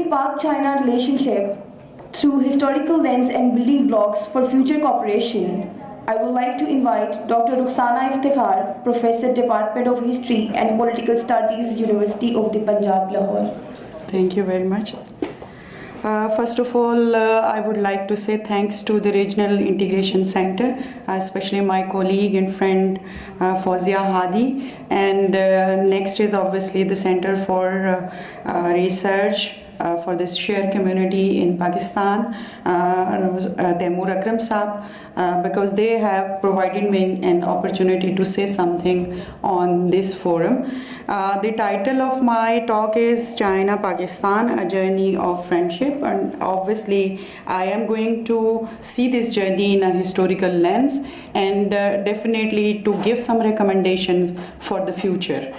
assessing Pak-China relationship through historical lens and building blocks for future cooperation, I would like to invite Dr. Rukhsana Iftikhar, Professor, Department of History and Political Studies, University of the Punjab, Lahore. Thank you very much. First of all, I would like to say thanks to the Regional Integration Center, especially my colleague and friend Fawzia Hadi. And next is obviously the Center for Research for the shared community in Pakistan, Taimur Akram Saab, because they have provided me an opportunity to say something on this forum. The title of my talk is China-Pakistan, a journey of friendship, and obviously I am going to see this journey in a historical lens and definitely to give some recommendations for the future.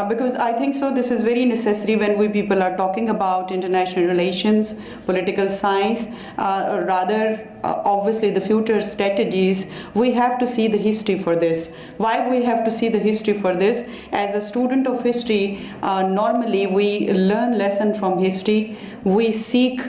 Because I think so this is very necessary when we people are talking about international relations, political science, obviously the future strategies. We have to see the history for this. Why we have to see the history for this? As a student of history, normally we learn lesson from history, we seek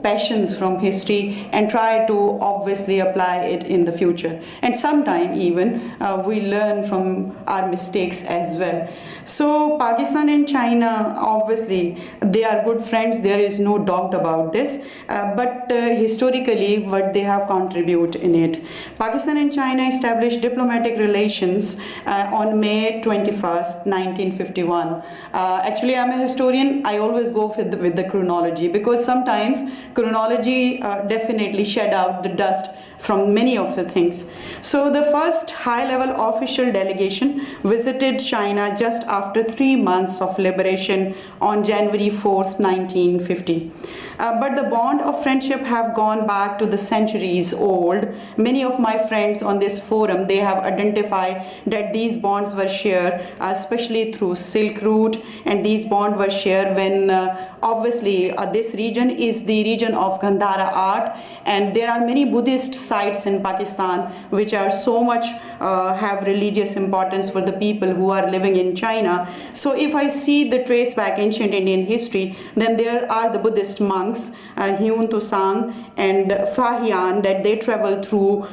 passions from history and try to obviously apply it in the future. And sometimes even we learn from our mistakes as well. So Pakistan and China, obviously, they are good friends. There is no doubt about this. But historically, what they have contributed in it. Pakistan and China established diplomatic relations on May 21st, 1951. Actually, I'm a historian. I always go with the chronology because sometimes chronology definitely shed out the dust from many of the things. So the first high-level official delegation visited China just after 3 months of liberation on January 4th, 1950. But the bond of friendship have gone back to the centuries old. Many of my friends on this forum, they have identified that these bonds were shared, especially through Silk Route, and these bonds were shared when obviously this region is the region of Gandhara art, and there are many Buddhist sites in Pakistan which are so much have religious importance for the people who are living in China. So if I see the trace back ancient Indian history, then there are the Buddhist monks, Hyun Tusang and Fahian, that they travel through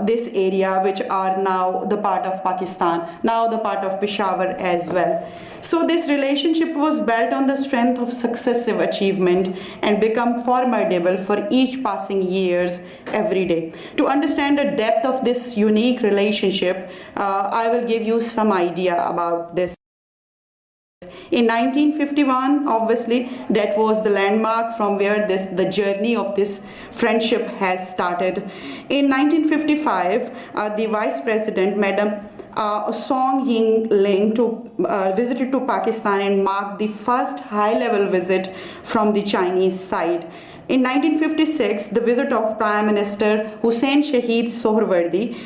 this area, which are now the part of Pakistan, now the part of Peshawar as well. So this relationship was built on the strength of successive achievement and become formidable for each passing years every day. To understand the depth of this unique relationship, I will give you some idea about this. In 1951, obviously, that was the landmark from where the journey of this friendship has started. In 1955, the Vice President, Madam Song Ying Ling, visited to Pakistan and marked the first high-level visit from the Chinese side. In 1956, the visit of Prime Minister Hussein Shahid Sohrawardi,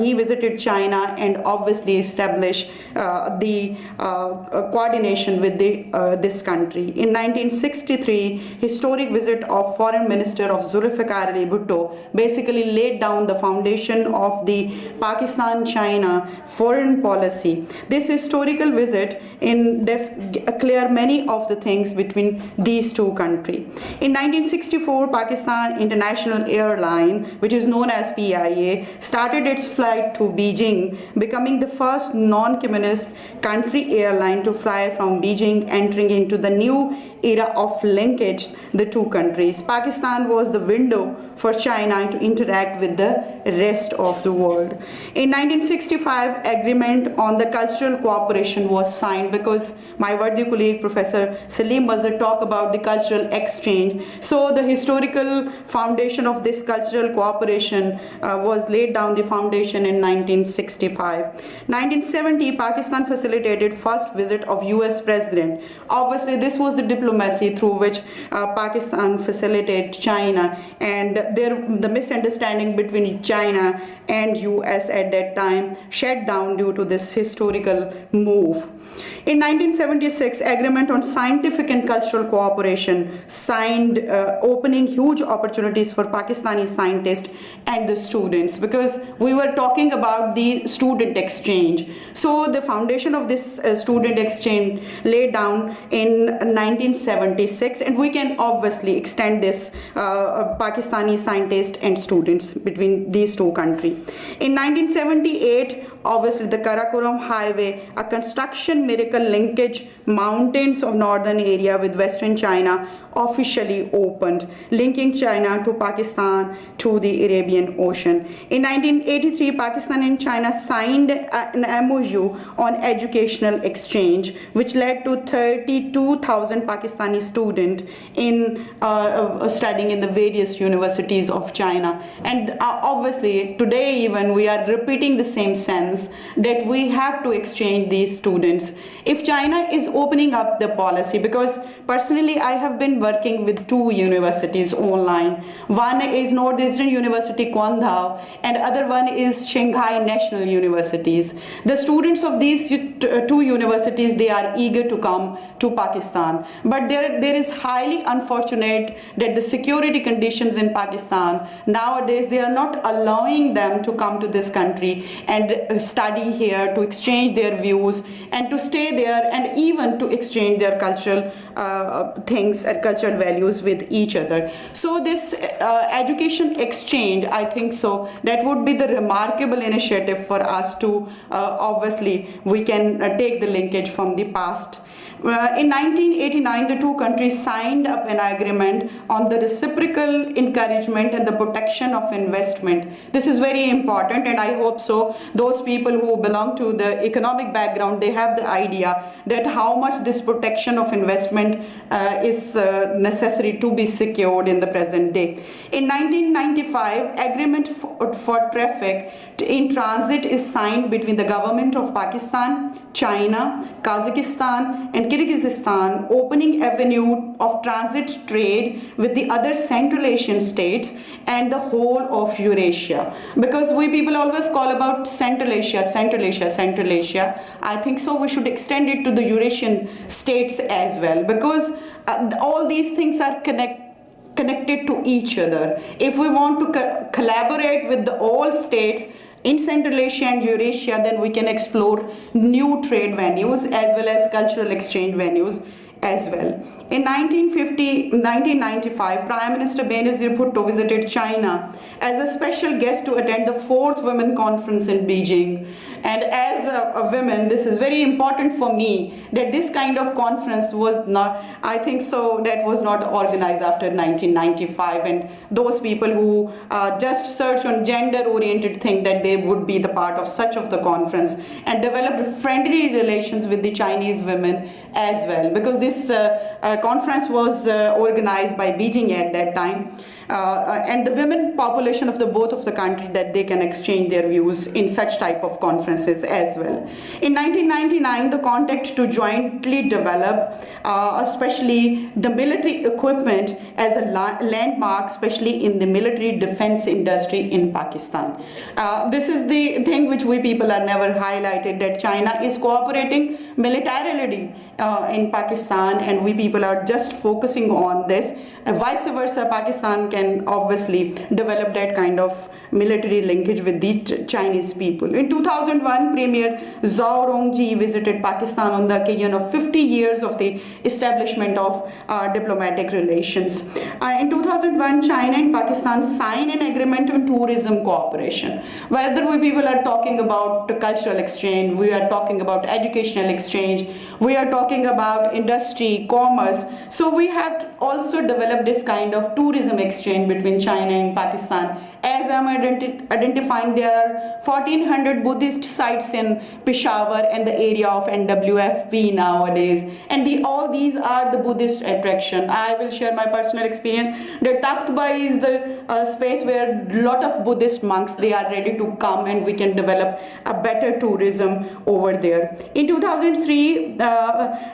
he visited China and obviously established the coordination with this country. In 1963, historic visit of Foreign Minister of Zulfikar Ali Bhutto basically laid down the foundation of the Pakistan-China foreign policy. This historical visit cleared many of the things between these two countries. In 1964, Pakistan International Airline, which is known as PIA, started its flight to Beijing, becoming the first non-communist country airline to fly from Beijing, entering into the new era of linkage the two countries. Pakistan was the window for China to interact with the rest of the world. In 1965, agreement on the cultural cooperation was signed, because my worthy colleague Professor Salim Mazhar talked about the cultural exchange. So the historical foundation of this cultural cooperation was laid down the foundation in 1965. 1970, Pakistan facilitated first visit of US President. Obviously, this was the diplomacy through which Pakistan facilitated China, and the misunderstanding between China and US at that time shut down due to this historical move. In 1976, agreement on scientific and cultural cooperation signed, opening huge opportunities for Pakistani scientists and the students, because we were talking about the student exchange. So the foundation of this student exchange laid down in 1976, and we can obviously extend this Pakistani scientists and students between these two countries. In 1978, obviously the Karakoram Highway, a construction miracle linkage mountains of northern area with western China, officially opened, linking China to Pakistan to the Arabian Ocean. In 1983, Pakistan and China signed an MOU on educational exchange, which led to 32,000 Pakistani students in studying in the various universities of China. And obviously, today even we are repeating the same sense that we have to exchange these students. If China is opening up the policy, because personally I have been working with two universities online. One is Northeastern University Kwandao and other one is Shanghai National Universities. The students of these two universities, they are eager to come to Pakistan, but there is highly unfortunate that the security conditions in Pakistan nowadays, they are not allowing them to come to this country and study here, to exchange their views and to stay there, and even to exchange their cultural things and cultural values with each other. So this education exchange, I think so, that would be the remarkable initiative for us to obviously we can take the linkage from the past. In 1989, the two countries signed up an agreement on the reciprocal encouragement and the protection of investment. This is very important, and I hope so those people who belong to the economic background, they have the idea that how much this protection of investment is necessary to be secured in the present day. In 1995, agreement for traffic in transit is signed between the government of Pakistan, China, Kazakhstan and Kyrgyzstan, opening avenue of transit trade with the other Central Asian states and the whole of Eurasia. Because we people always call about Central Asia, Central Asia, Central Asia. I think so we should extend it to the Eurasian states as well, because all these things are connected to each other. If we want to collaborate with all states in Central Asia and Eurasia, then we can explore new trade venues as well as cultural exchange venues as well. In 1995, Prime Minister Benazir Bhutto visited China as a special guest to attend the 4th Women Conference in Beijing. And as a woman, this is very important for me that this kind of conference was not, I think so, that was not organized after 1995. And those people who just search on gender-oriented thing that they would be the part of such of the conference and developed friendly relations with the Chinese women as well, because this conference was organized by Beijing at that time. And the women population of both of the country, that they can exchange their views in such type of conferences as well. In 1999, the contact to jointly develop especially the military equipment as a landmark, especially in the military defense industry in Pakistan. This is the thing which we people are never highlighted, that China is cooperating militarily in Pakistan, and we people are just focusing on this. And vice versa, Pakistan can obviously develop that kind of military linkage with the Chinese people. In 2001, Premier Zhao Rongji visited Pakistan on the occasion of 50 years of the establishment of diplomatic relations. In 2001, China and Pakistan signed an agreement on tourism cooperation. Whether we people are talking about cultural exchange, we are talking about educational exchange, we are talking about industry, commerce. So we have also developed this kind of tourism exchange between China and Pakistan. As I'm identifying, there are 1400 Buddhist sites in Peshawar and the area of NWFP nowadays, and all these are the Buddhist attraction. I will share my personal experience that Takhtba is the space where a lot of Buddhist monks, they are ready to come, and we can develop a better tourism over there. In 2003,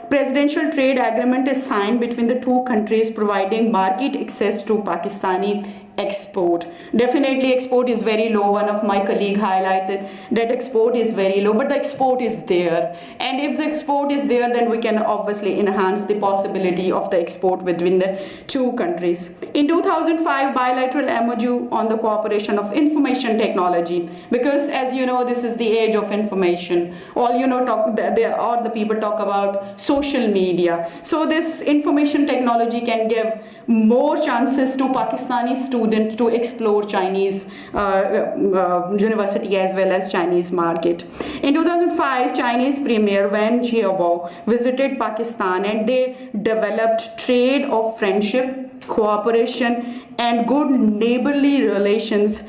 presidential trade agreement is signed between the two countries, providing market access to Pakistani export. Definitely export is very low. One of my colleague highlighted that export is very low, but the export is there. And if the export is there, then we can obviously enhance the possibility of the export between the two countries. In 2005, bilateral MOU on the cooperation of information technology, because as you know, this is the age of information. All all the people talk about social media. So this information technology can give more chances to Pakistani students to explore Chinese university as well as Chinese market. In 2005, Chinese Premier Wen Jiabao visited Pakistan and they developed trade of friendship, cooperation and good neighborly relations.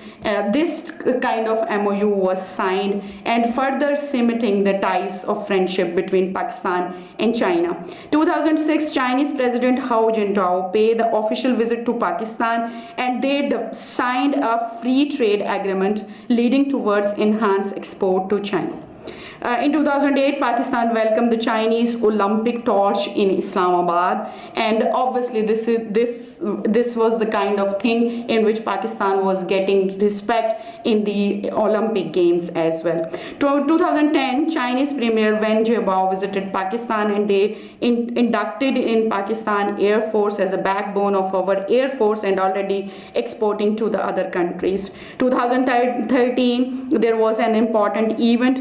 This kind of MOU was signed and further cementing the ties of friendship between Pakistan and China. 2006, Chinese President Hu Jintao paid the official visit to Pakistan and they signed a free trade agreement leading towards enhanced export to China. In 2008, Pakistan welcomed the Chinese Olympic torch in Islamabad, and obviously this was the kind of thing in which Pakistan was getting respect in the Olympic Games as well. 2010, Chinese Premier Wen Jiabao visited Pakistan and they inducted in Pakistan Air Force as a backbone of our Air Force and already exporting to the other countries. 2013, there was an important event.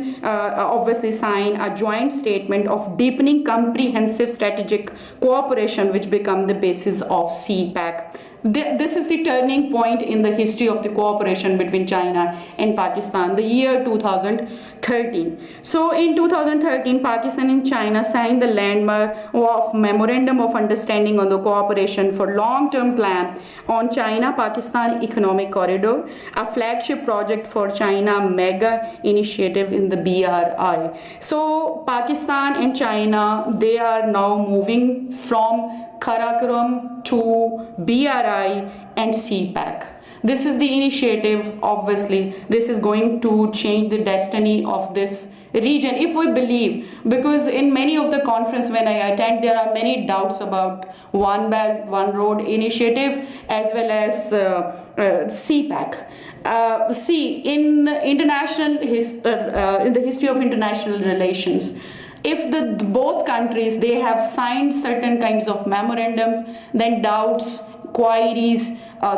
Obviously sign a joint statement of deepening comprehensive strategic cooperation which become the basis of CPAC. This is the turning point in the history of the cooperation between China and Pakistan, the year 2013. So in 2013, Pakistan and China signed the landmark of Memorandum of Understanding on the Cooperation for Long-Term Plan on China-Pakistan Economic Corridor, a flagship project for China mega initiative in the BRI. So Pakistan and China, they are now moving from Karakoram to BRI and CPAC. This is the initiative. Obviously this is going to change the destiny of this region if we believe, because in many of the conference when I attend, there are many doubts about One Belt One Road initiative as well as CPAC. In the history of international relations, if both countries, they have signed certain kinds of memorandums, then doubts, queries,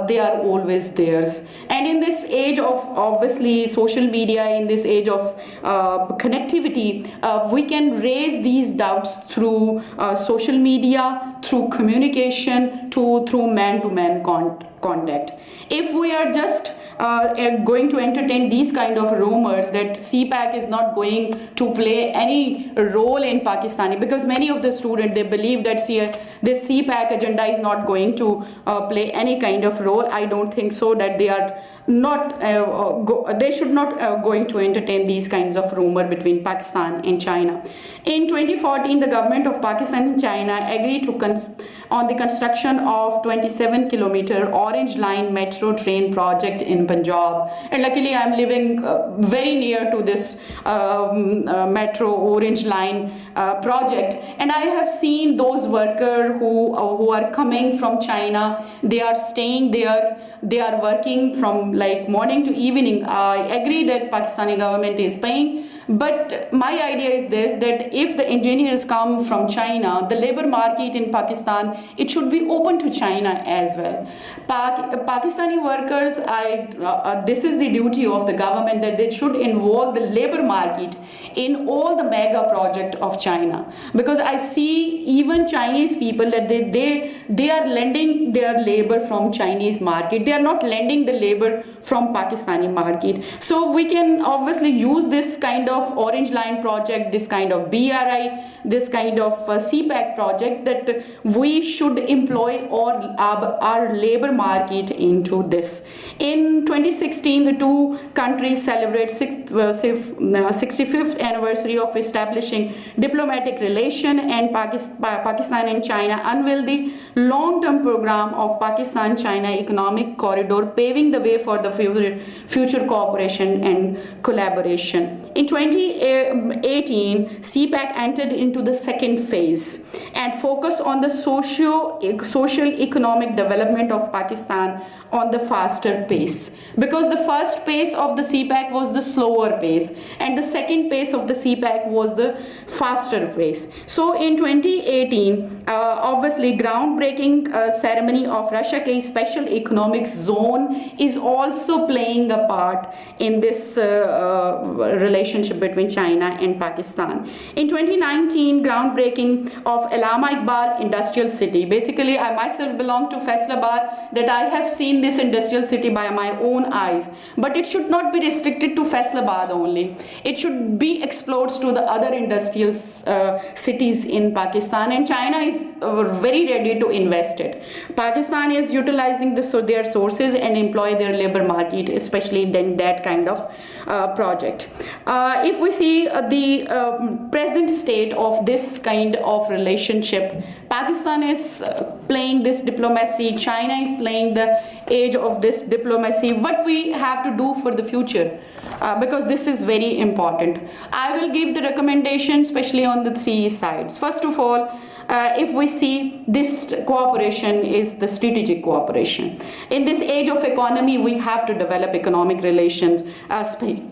they are always theirs. And in this age of obviously social media, in this age of connectivity, we can raise these doubts through social media, through communication, through man-to-man contact. If we are just going to entertain these kind of rumors that CPAC is not going to play any role in Pakistani, because many of the students, they believe that this CPAC agenda is not going to play any kind of role. I don't think so, that they are not they should not going to entertain these kinds of rumor between Pakistan and China. In 2014, the government of Pakistan and China agreed on the construction of 27-kilometer Orange Line metro train project in Punjab. And luckily, I'm living very near to this metro Orange Line project, and I have seen those workers who are coming from China. They are staying there. They are working from like morning to evening. I agree that Pakistani government is paying, but my idea is this, that if the engineers come from China, the labor market in Pakistan, it should be open to China as well. Pakistani workers, this is the duty of the government, that they should involve the labor market in all the mega project of China, because I see even Chinese people that they are lending their labor from Chinese market. They are not lending the labor from Pakistani market. So we can obviously use this kind of Orange Line project, this kind of BRI, this kind of CPAC project, that we should employ our labor market into this. In 2016, the two countries celebrate 65th anniversary of establishing diplomatic relation, and Pakistan and China unveiled the long-term program of Pakistan-China Economic Corridor, paving the way for the future cooperation and collaboration. In 2018, CPEC entered into the second phase and focused on the social economic development of Pakistan on the faster pace. Because the first pace of the CPEC was the slower pace and the second pace of the CPEC was the faster pace. So in 2018, obviously groundbreaking ceremony of Russia K Special Economic Zone is also playing a part in this relationship between China and Pakistan. In 2019, groundbreaking of Allama Iqbal Industrial City. Basically, I myself belong to Faisalabad, that I have seen this industrial city by my own eyes. But it should not be restricted to Faisalabad only. It should be explored to the other industrial cities in Pakistan, and China is very ready to invest it. Pakistan is utilizing their sources and employ their labor market, especially in that kind of project. If we see the present state of this kind of relationship, Pakistan is playing this diplomacy, China is playing the age of this diplomacy. What we have to do for the future, because this is very important. I will give the recommendation, especially on the three sides. First of all, if we see this cooperation is the strategic cooperation. In this age of economy, we have to develop economic relations, especially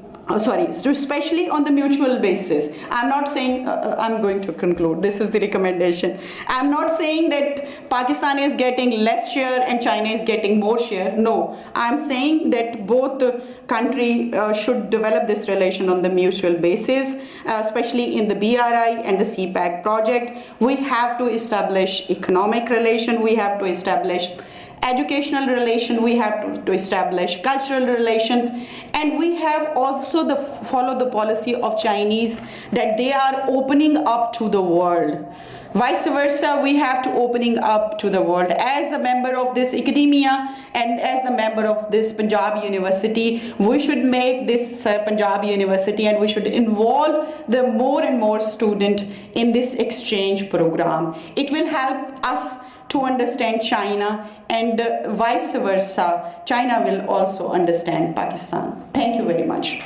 on the mutual basis. I'm not saying, I'm going to conclude, this is the recommendation. I'm not saying that Pakistan is getting less share and China is getting more share. No, I'm saying that both the country should develop this relation on the mutual basis, especially in the BRI and the CPEC project. We have to establish economic relation, we have to establish educational relation, we have to establish cultural relations, and we have also follow the policy of Chinese that they are opening up to the world. Vice versa, we have to opening up to the world. As a member of this academia and as the member of this Punjab University, we should make this Punjab University and we should involve the more and more student in this exchange program. It will help us to understand China, and vice versa, China will also understand Pakistan. Thank you very much.